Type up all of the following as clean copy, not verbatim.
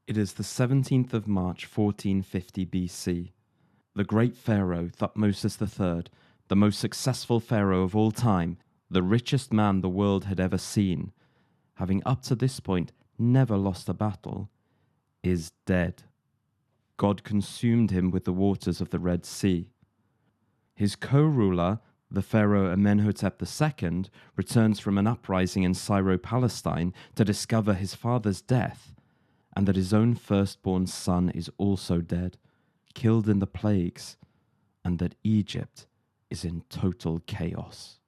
It is the 17th of March, 1450 BC. The great Pharaoh, Thutmoses III, the most successful pharaoh of all time, the richest man the world had ever seen, having up to this point never lost a battle, is dead. God consumed him with the waters of the Red Sea. His co-ruler, the Pharaoh Amenhotep II, returns from an uprising in Syro-Palestine to discover his father's death, and that his own firstborn son is also dead, killed in the plagues, and that Egypt is in total chaos.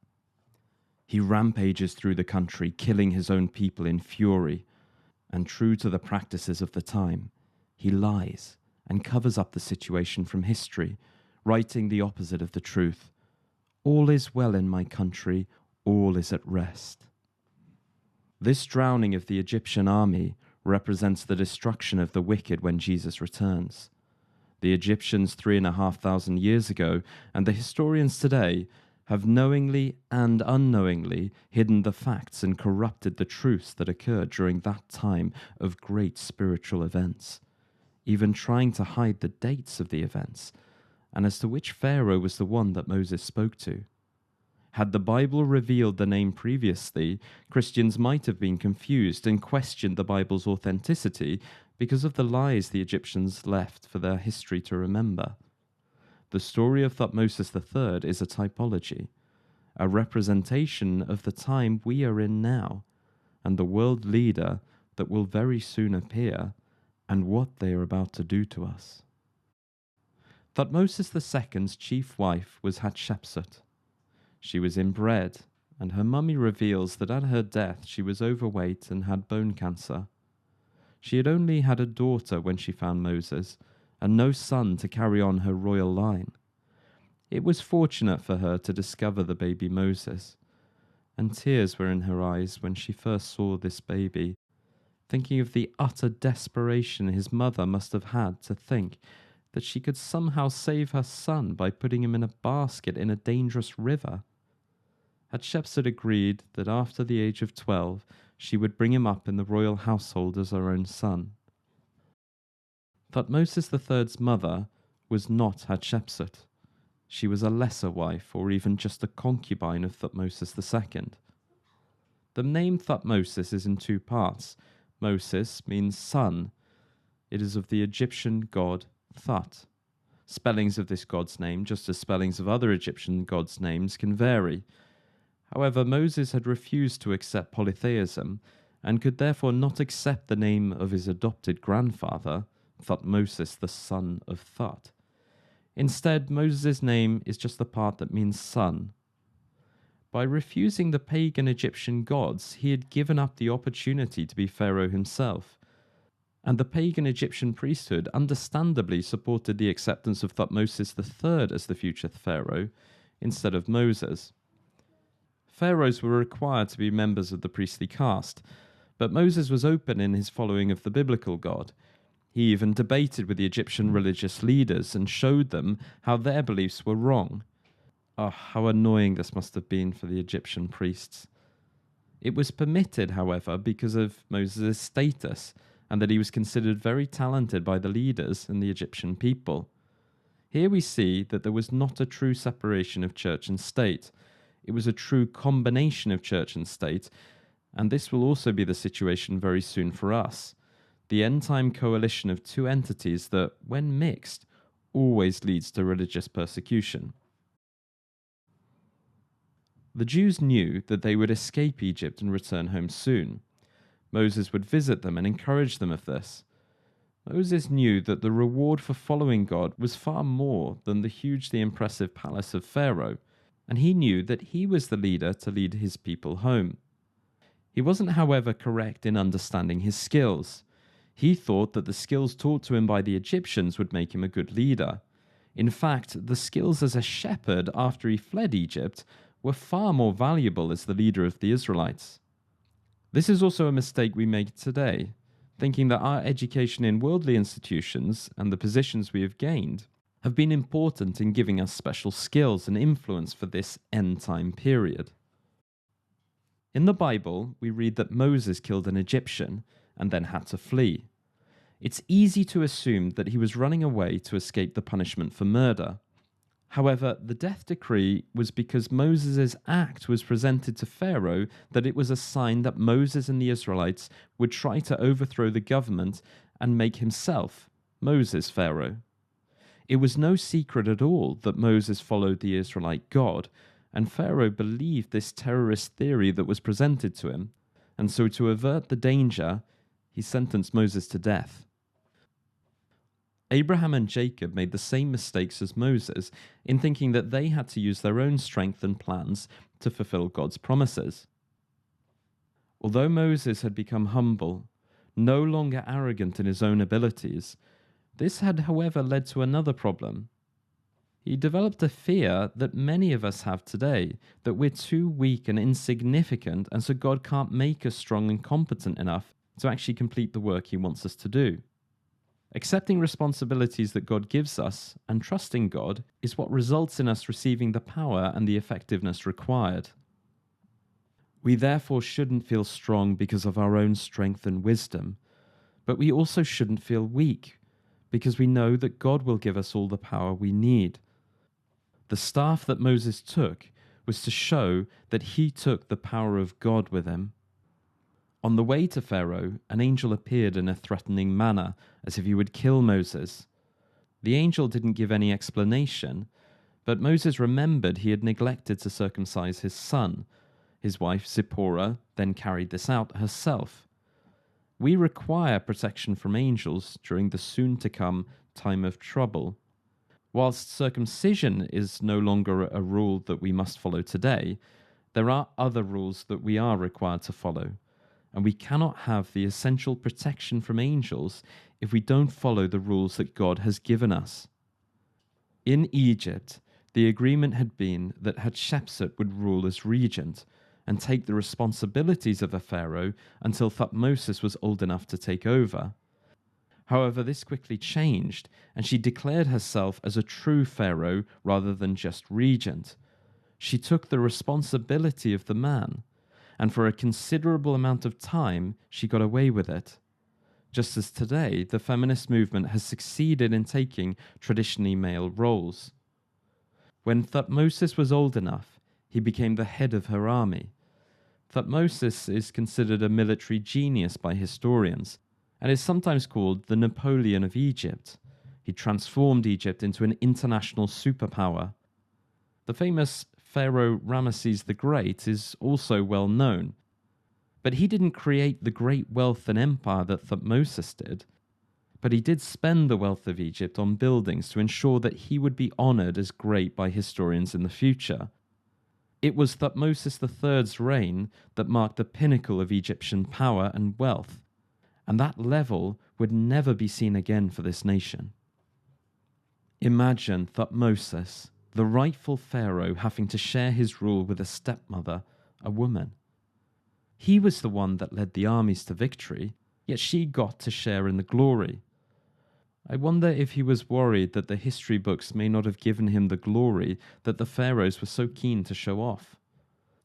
He rampages through the country, killing his own people in fury, and true to the practices of the time, he lies and covers up the situation from history, writing the opposite of the truth. All is well in my country, all is at rest. This drowning of the Egyptian army represents the destruction of the wicked when Jesus returns. The Egyptians 3,500 years ago and the historians today have knowingly and unknowingly hidden the facts and corrupted the truths that occurred during that time of great spiritual events, even trying to hide the dates of the events and as to which Pharaoh was the one that Moses spoke to. Had the Bible revealed the name previously, Christians might have been confused and questioned the Bible's authenticity because of the lies the Egyptians left for their history to remember. The story of Thutmoses III is a typology, a representation of the time we are in now, and the world leader that will very soon appear, and what they are about to do to us. Thutmoses II's chief wife was Hatshepsut. She was inbred, and her mummy reveals that at her death she was overweight and had bone cancer. She had only had a daughter when she found Moses, and no son to carry on her royal line. It was fortunate for her to discover the baby Moses, and tears were in her eyes when she first saw this baby, thinking of the utter desperation his mother must have had to think that she could somehow save her son by putting him in a basket in a dangerous river. Hatshepsut agreed that after the age of 12, she would bring him up in the royal household as her own son. Thutmoses III's mother was not Hatshepsut. She was a lesser wife, or even just a concubine of Thutmoses II. The name Thutmosis is in two parts. Moses means son. It is of the Egyptian god Thut. Spellings of this god's name, just as spellings of other Egyptian gods' names, can vary. However, Moses had refused to accept polytheism and could therefore not accept the name of his adopted grandfather, Thutmosis, the son of Thut. Instead, Moses' name is just the part that means son. By refusing the pagan Egyptian gods, he had given up the opportunity to be Pharaoh himself, and the pagan Egyptian priesthood understandably supported the acceptance of Thutmoses III as the future Pharaoh instead of Moses. Pharaohs were required to be members of the priestly caste, but Moses was open in his following of the biblical God. He even debated with the Egyptian religious leaders and showed them how their beliefs were wrong. Oh, how annoying this must have been for the Egyptian priests. It was permitted, however, because of Moses' status, and that he was considered very talented by the leaders and the Egyptian people. Here we see that there was not a true separation of church and state. It was a true combination of church and state, and this will also be the situation very soon for us. The end-time coalition of two entities that, when mixed, always leads to religious persecution. The Jews knew that they would escape Egypt and return home soon. Moses would visit them and encourage them of this. Moses knew that the reward for following God was far more than the hugely impressive palace of Pharaoh, and he knew that he was the leader to lead his people home. He wasn't, however, correct in understanding his skills. He thought that the skills taught to him by the Egyptians would make him a good leader. In fact, the skills as a shepherd after he fled Egypt were far more valuable as the leader of the Israelites. This is also a mistake we make today, thinking that our education in worldly institutions and the positions we have gained have been important in giving us special skills and influence for this end-time period. In the Bible, we read that Moses killed an Egyptian and then had to flee. It's easy to assume that he was running away to escape the punishment for murder. However, the death decree was because Moses' act was presented to Pharaoh that it was a sign that Moses and the Israelites would try to overthrow the government and make himself, Moses, Pharaoh. It was no secret at all that Moses followed the Israelite God, and Pharaoh believed this terrorist theory that was presented to him, and so to avert the danger, he sentenced Moses to death. Abraham and Jacob made the same mistakes as Moses in thinking that they had to use their own strength and plans to fulfill God's promises. Although Moses had become humble, no longer arrogant in his own abilities, this had, however, led to another problem. He developed a fear that many of us have today, that we're too weak and insignificant, and so God can't make us strong and competent enough to actually complete the work he wants us to do. Accepting responsibilities that God gives us and trusting God is what results in us receiving the power and the effectiveness required. We therefore shouldn't feel strong because of our own strength and wisdom, but we also shouldn't feel weak because we know that God will give us all the power we need. The staff that Moses took was to show that he took the power of God with him. On the way to Pharaoh, an angel appeared in a threatening manner, as if he would kill Moses. The angel didn't give any explanation, but Moses remembered he had neglected to circumcise his son. His wife Zipporah then carried this out herself. We require protection from angels during the soon-to-come time of trouble. Whilst circumcision is no longer a rule that we must follow today, there are other rules that we are required to follow, and we cannot have the essential protection from angels if we don't follow the rules that God has given us. In Egypt, the agreement had been that Hatshepsut would rule as regent and take the responsibilities of a pharaoh until Thutmosis was old enough to take over. However, this quickly changed, and she declared herself as a true pharaoh rather than just regent. She took the responsibility of the man, and for a considerable amount of time, she got away with it. Just as today, the feminist movement has succeeded in taking traditionally male roles. When Thutmosis was old enough, he became the head of her army. Thutmosis is considered a military genius by historians, and is sometimes called the Napoleon of Egypt. He transformed Egypt into an international superpower. The famous Pharaoh Ramesses the Great is also well known, but he didn't create the great wealth and empire that Thutmosis did. But he did spend the wealth of Egypt on buildings to ensure that he would be honoured as great by historians in the future. It was Thutmoses III's reign that marked the pinnacle of Egyptian power and wealth, and that level would never be seen again for this nation. Imagine Thutmosis, the rightful pharaoh, having to share his rule with a stepmother, a woman. He was the one that led the armies to victory, yet she got to share in the glory. I wonder if he was worried that the history books may not have given him the glory that the pharaohs were so keen to show off.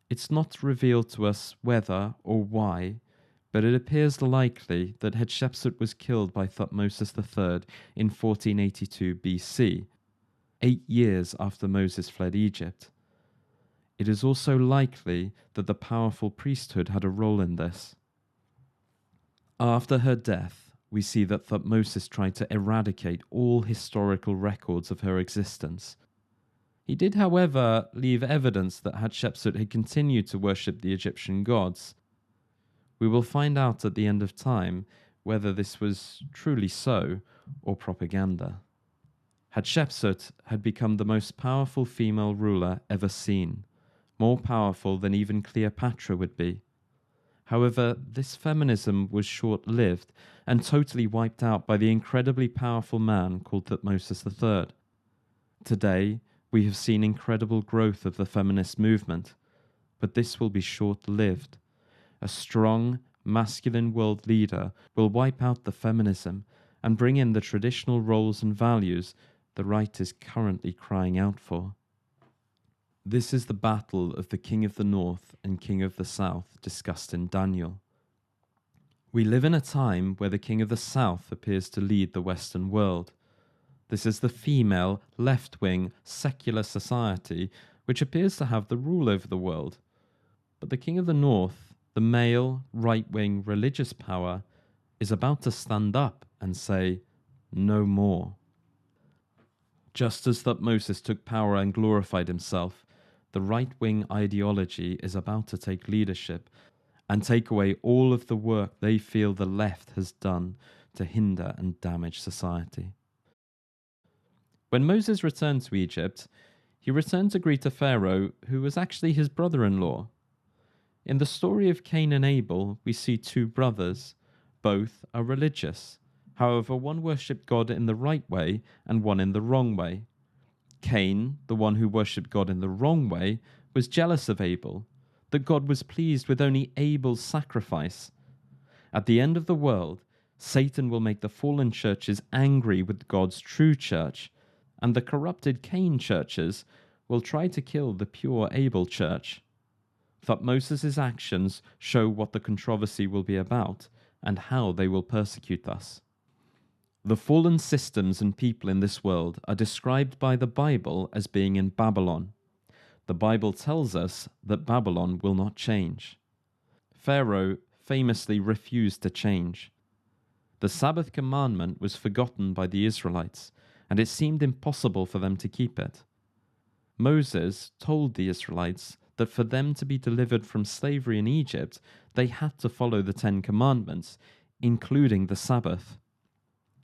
It's not revealed to us whether or why, but it appears likely that Hatshepsut was killed by Thutmose III in 1482 BC, 8 years after Moses fled Egypt. It is also likely that the powerful priesthood had a role in this. After her death, we see that Thutmosis tried to eradicate all historical records of her existence. He did, however, leave evidence that Hatshepsut had continued to worship the Egyptian gods. We will find out at the end of time whether this was truly so or propaganda. Hatshepsut had become the most powerful female ruler ever seen, more powerful than even Cleopatra would be. However, this feminism was short-lived and totally wiped out by the incredibly powerful man called Thutmose III. Today, we have seen incredible growth of the feminist movement, but this will be short-lived. A strong, masculine world leader will wipe out the feminism and bring in the traditional roles and values the right is currently crying out for. This is the battle of the King of the North and King of the South discussed in Daniel. We live in a time where the king of the south appears to lead the Western world. This is the female, left-wing, secular society which appears to have the rule over the world. But the king of the north, the male, right-wing religious power, is about to stand up and say, no more. Just as Thutmosis took power and glorified himself, the right-wing ideology is about to take leadership and take away all of the work they feel the left has done to hinder and damage society. When Moses returned to Egypt, he returned to greet a Pharaoh who was actually his brother-in-law. In the story of Cain and Abel, we see two brothers. Both are religious. However, one worshipped God in the right way and one in the wrong way. Cain, the one who worshipped God in the wrong way, was jealous of Abel, that God was pleased with only Abel's sacrifice. At the end of the world, Satan will make the fallen churches angry with God's true church, and the corrupted Cain churches will try to kill the pure Abel church. Thutmoses' actions show what the controversy will be about and how they will persecute us. The fallen systems and people in this world are described by the Bible as being in Babylon. The Bible tells us that Babylon will not change. Pharaoh famously refused to change. The Sabbath commandment was forgotten by the Israelites, and it seemed impossible for them to keep it. Moses told the Israelites that for them to be delivered from slavery in Egypt, they had to follow the 10 Commandments, including the Sabbath.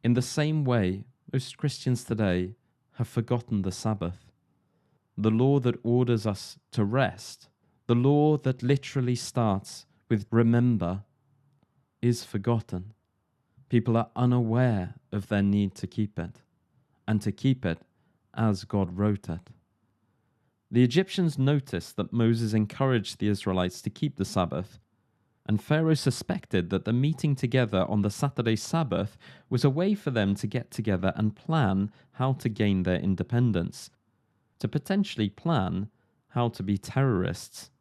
In the same way, most Christians today have forgotten the Sabbath. The law that orders us to rest, the law that literally starts with remember, is forgotten. People are unaware of their need to keep it, and to keep it as God wrote it. The Egyptians noticed that Moses encouraged the Israelites to keep the Sabbath, and Pharaoh suspected that the meeting together on the Saturday Sabbath was a way for them to get together and plan how to gain their independence, to potentially plan how to be terrorists.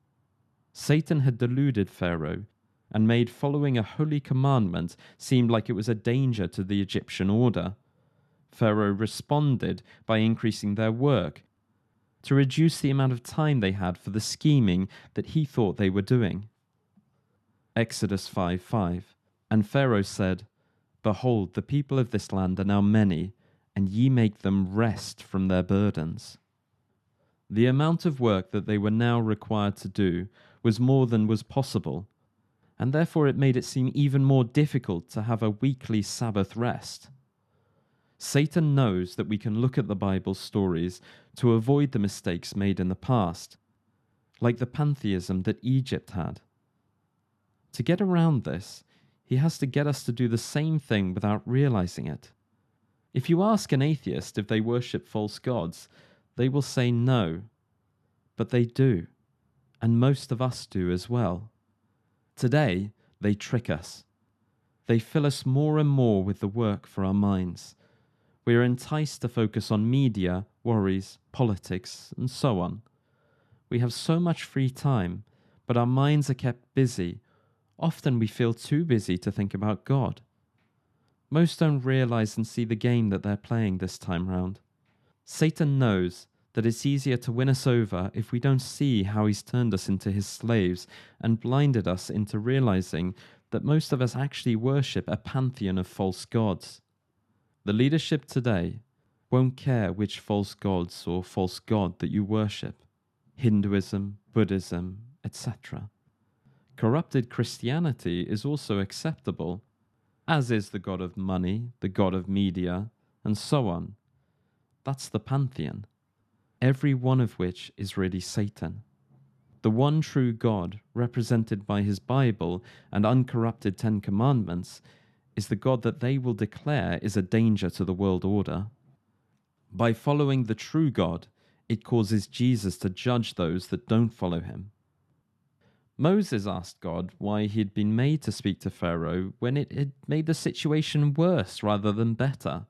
Satan had deluded Pharaoh and made following a holy commandment seem like it was a danger to the Egyptian order. Pharaoh responded by increasing their work, to reduce the amount of time they had for the scheming that he thought they were doing. Exodus 5:5. And Pharaoh said, Behold, the people of this land are now many, and ye make them rest from their burdens. The amount of work that they were now required to do was more than was possible, and therefore it made it seem even more difficult to have a weekly Sabbath rest. Satan knows that we can look at the Bible stories to avoid the mistakes made in the past, like the pantheism that Egypt had. To get around this, he has to get us to do the same thing without realizing it. If you ask an atheist if they worship false gods, they will say no. But they do, and most of us do as well. Today, they trick us. They fill us more and more with the work for our minds. We are enticed to focus on media, worries, politics, and so on. We have so much free time, but our minds are kept busy. Often we feel too busy to think about God. Most don't realize and see the game that they're playing this time round. Satan knows that it's easier to win us over if we don't see how he's turned us into his slaves and blinded us into realizing that most of us actually worship a pantheon of false gods. The leadership today won't care which false gods or false god that you worship, Hinduism, Buddhism, etc. Corrupted Christianity is also acceptable, as is the god of money, the god of media, and so on. That's the pantheon, every one of which is really Satan. The one true God, represented by his Bible and uncorrupted 10 Commandments, is the God that they will declare is a danger to the world order. By following the true God, it causes Jesus to judge those that don't follow him. Moses asked God why he had been made to speak to Pharaoh when it had made the situation worse rather than better.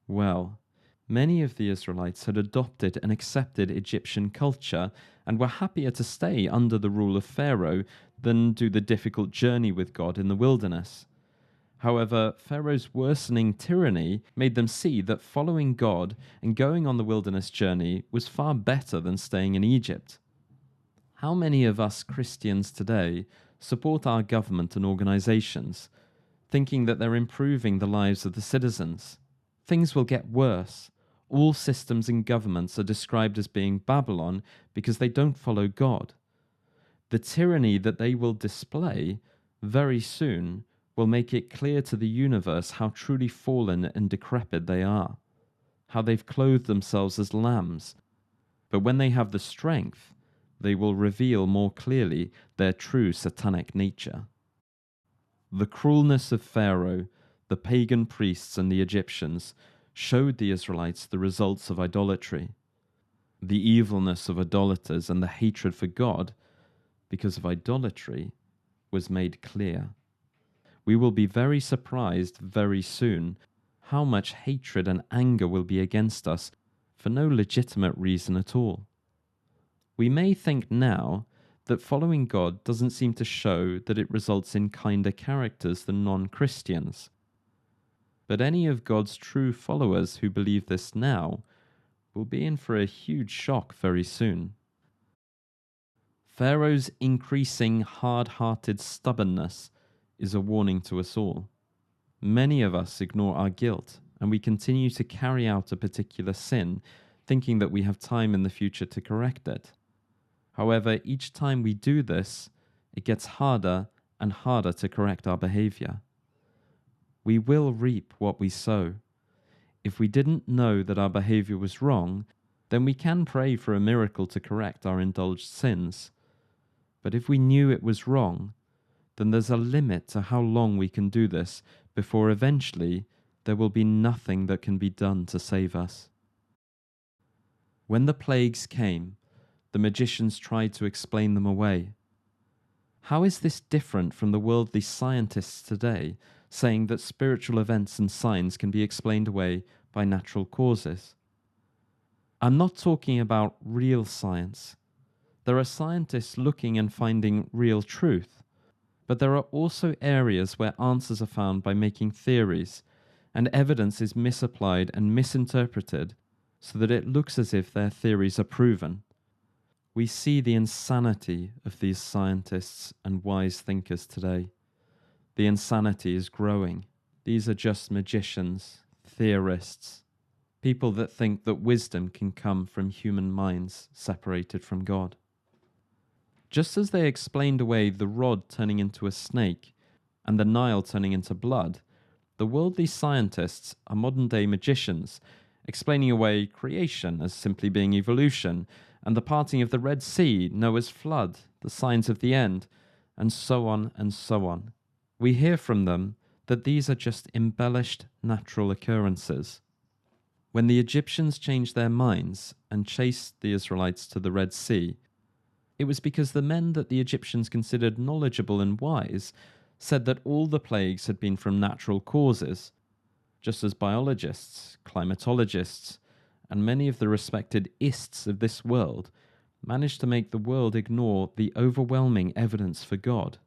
Well, many of the Israelites had adopted and accepted Egyptian culture and were happier to stay under the rule of Pharaoh than do the difficult journey with God in the wilderness. However, Pharaoh's worsening tyranny made them see that following God and going on the wilderness journey was far better than staying in Egypt. How many of us Christians today support our government and organizations, thinking that they're improving the lives of the citizens? Things will get worse. All systems and governments are described as being Babylon because they don't follow God. The tyranny that they will display very soon will make it clear to the universe how truly fallen and decrepit they are, how they've clothed themselves as lambs. But when they have the strength, they will reveal more clearly their true satanic nature. The cruelness of Pharaoh, the pagan priests, and the Egyptians showed the Israelites the results of idolatry, the evilness of idolaters, and the hatred for God because of idolatry was made clear. We will be very surprised very soon how much hatred and anger will be against us for no legitimate reason at all. We may think now that following God doesn't seem to show that it results in kinder characters than non-Christians. But any of God's true followers who believe this now will be in for a huge shock very soon. Pharaoh's increasing hard-hearted stubbornness is a warning to us all. Many of us ignore our guilt, and we continue to carry out a particular sin, thinking that we have time in the future to correct it. However, each time we do this, it gets harder and harder to correct our behavior. We will reap what we sow. If we didn't know that our behavior was wrong, then we can pray for a miracle to correct our indulged sins. But if we knew it was wrong, then there's a limit to how long we can do this before eventually there will be nothing that can be done to save us. When the plagues came, the magicians tried to explain them away. How is this different from the worldly scientists today saying that spiritual events and signs can be explained away by natural causes? I'm not talking about real science. There are scientists looking and finding real truth. But there are also areas where answers are found by making theories, and evidence is misapplied and misinterpreted so that it looks as if their theories are proven. We see the insanity of these scientists and wise thinkers today. The insanity is growing. These are just magicians, theorists, people that think that wisdom can come from human minds separated from God. Just as they explained away the rod turning into a snake and the Nile turning into blood, the worldly scientists are modern-day magicians, explaining away creation as simply being evolution, and the parting of the Red Sea, Noah's flood, the signs of the end, and so on and so on. We hear from them that these are just embellished natural occurrences. When the Egyptians changed their minds and chased the Israelites to the Red Sea, it was because the men that the Egyptians considered knowledgeable and wise said that all the plagues had been from natural causes, just as biologists, climatologists, and many of the respected ists of this world managed to make the world ignore the overwhelming evidence for God,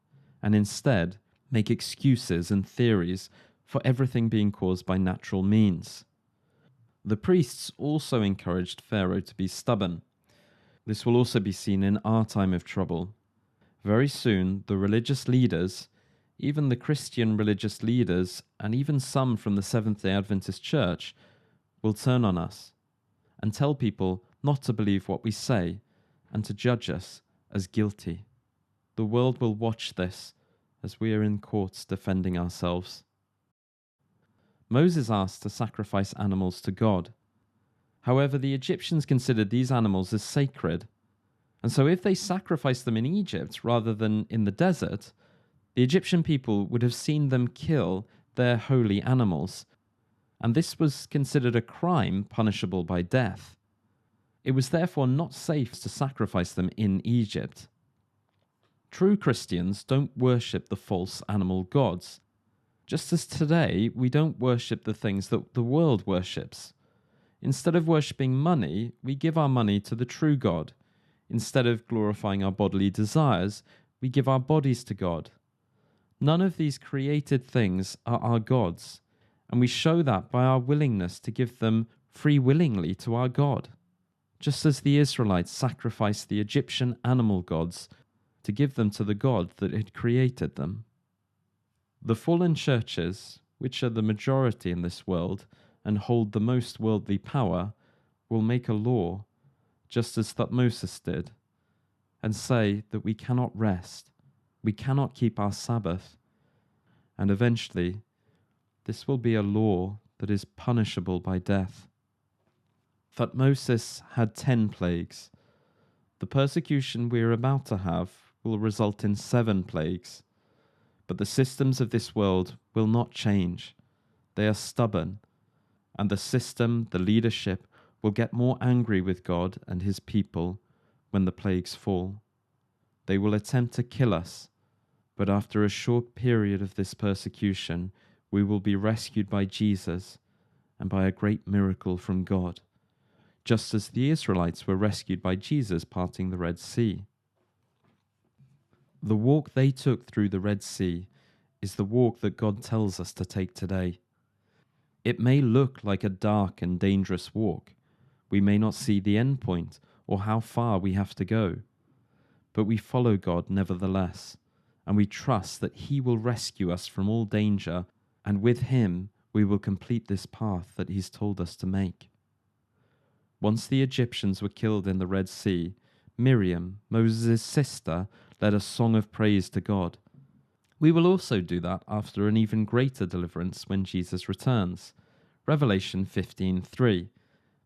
and instead make excuses and theories for everything being caused by natural means. The priests also encouraged Pharaoh to be stubborn. This will also be seen in our time of trouble. Very soon, the religious leaders, even the Christian religious leaders, and even some from the Seventh-day Adventist Church, will turn on us and tell people not to believe what we say and to judge us as guilty. The world will watch this as we are in courts defending ourselves. Moses asked to sacrifice animals to God. However, the Egyptians considered these animals as sacred, and so if they sacrificed them in Egypt rather than in the desert, the Egyptian people would have seen them kill their holy animals, and this was considered a crime punishable by death. It was therefore not safe to sacrifice them in Egypt. True Christians don't worship the false animal gods, just as today we don't worship the things that the world worships. Instead of worshipping money, we give our money to the true God. Instead of glorifying our bodily desires, We give our bodies to God. None of these created things are our gods, and we show that by our willingness to give them free willingly to our God, just as the Israelites sacrificed the Egyptian animal gods to give them to the God that had created them. The fallen churches, which are the majority in this world and hold the most worldly power, will make a law, just as Thutmoses did, and say that we cannot rest, we cannot keep our Sabbath, and eventually this will be a law that is punishable by death. Thutmosis had 10 plagues. The persecution we are about to have will result in 7 plagues. But the systems of this world will not change. They are stubborn, and the system, the leadership, will get more angry with God and his people when the plagues fall. They will attempt to kill us, but after a short period of this persecution, we will be rescued by Jesus and by a great miracle from God, just as the Israelites were rescued by Jesus parting the Red Sea. The walk they took through the Red Sea is the walk that God tells us to take today. It may look like a dark and dangerous walk. We may not see the end point or how far we have to go, but we follow God nevertheless, and we trust that he will rescue us from all danger, and with him we will complete this path that he's told us to make. Once the Egyptians were killed in the Red Sea, Miriam, Moses' sister, led a song of praise to God. We will also do that after an even greater deliverance when Jesus returns. Revelation 15:3.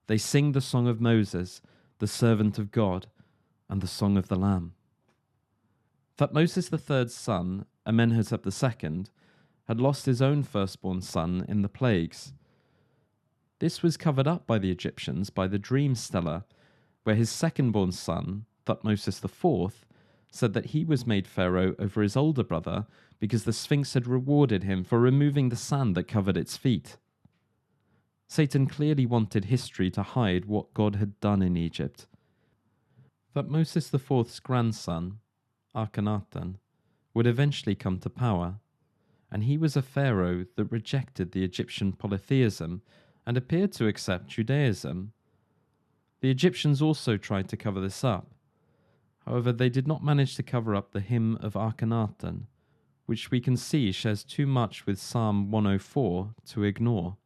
They sing the song of Moses, the servant of God, and the song of the Lamb. Thutmoses III's son, Amenhotep II, had lost his own firstborn son in the plagues. This was covered up by the Egyptians by the dream stellar, where his second-born son, Thutmoses IV, said that he was made pharaoh over his older brother because the Sphinx had rewarded him for removing the sand that covered its feet. Satan clearly wanted history to hide what God had done in Egypt. Thutmoses IV's grandson, Akhenaten, would eventually come to power, and he was a pharaoh that rejected the Egyptian polytheism and appeared to accept Judaism. The Egyptians also tried to cover this up. However, they did not manage to cover up the hymn of Akhenaten, which we can see shares too much with Psalm 104 to ignore.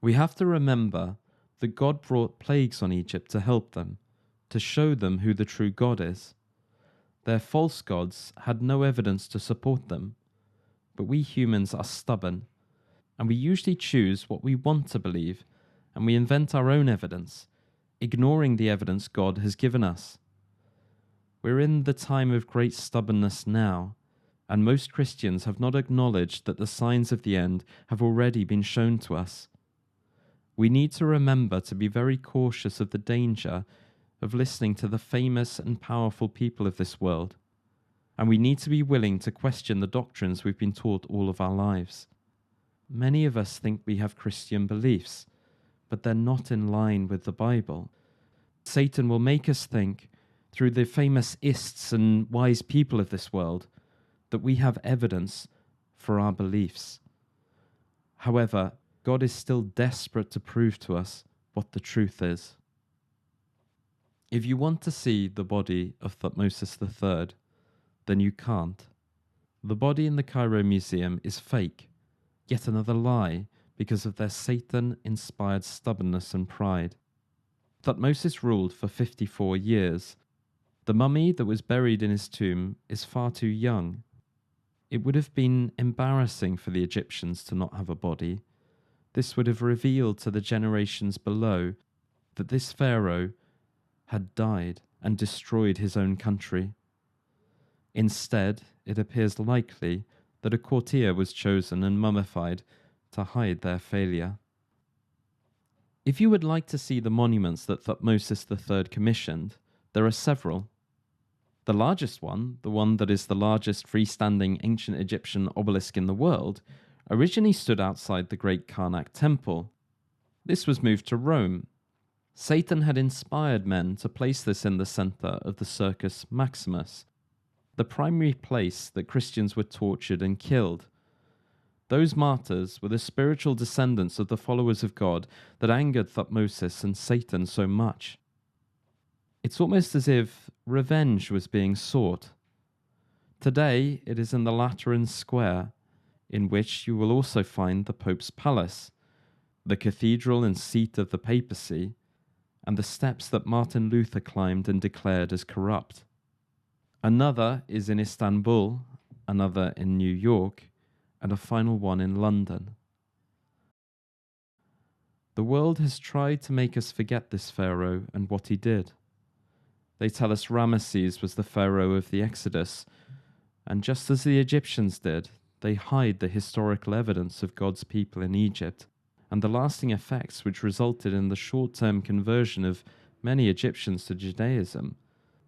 We have to remember that God brought plagues on Egypt to help them, to show them who the true God is. Their false gods had no evidence to support them, but we humans are stubborn, and we usually choose what we want to believe, and we invent our own evidence, ignoring the evidence God has given us. We're in the time of great stubbornness now, and most Christians have not acknowledged that the signs of the end have already been shown to us. We need to remember to be very cautious of the danger of listening to the famous and powerful people of this world, and we need to be willing to question the doctrines we've been taught all of our lives. Many of us think we have Christian beliefs, but they're not in line with the Bible. Satan will make us think, through the famous ists and wise people of this world, that we have evidence for our beliefs. However, God is still desperate to prove to us what the truth is. If you want to see the body of Thutmoses III, then you can't. The body in the Cairo Museum is fake, yet another lie because of their Satan-inspired stubbornness and pride. Thutmoses ruled for 54 years. The mummy that was buried in his tomb is far too young. It would have been embarrassing for the Egyptians to not have a body. This would have revealed to the generations below that this pharaoh had died and destroyed his own country. Instead, it appears likely that a courtier was chosen and mummified to hide their failure. If you would like to see the monuments that Thutmoses III commissioned, there are several. The largest one, the one that is the largest freestanding ancient Egyptian obelisk in the world, originally stood outside the Great Karnak Temple. This was moved to Rome. Satan had inspired men to place this in the center of the Circus Maximus, the primary place that Christians were tortured and killed. Those martyrs were the spiritual descendants of the followers of God that angered Thutmosis and Satan so much. It's almost as if revenge was being sought. Today it is in the Lateran Square, in which you will also find the Pope's Palace, the cathedral and seat of the papacy, and the steps that Martin Luther climbed and declared as corrupt. Another is in Istanbul, another in New York, and a final one in London. The world has tried to make us forget this Pharaoh and what he did. They tell us Ramesses was the Pharaoh of the Exodus, and just as the Egyptians did, they hide the historical evidence of God's people in Egypt and the lasting effects which resulted in the short-term conversion of many Egyptians to Judaism,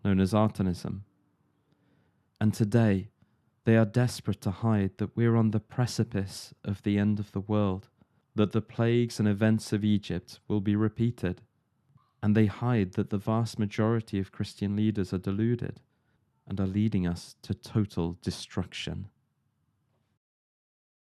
known as Artanism. And today, they are desperate to hide that we're on the precipice of the end of the world, that the plagues and events of Egypt will be repeated, and they hide that the vast majority of Christian leaders are deluded and are leading us to total destruction.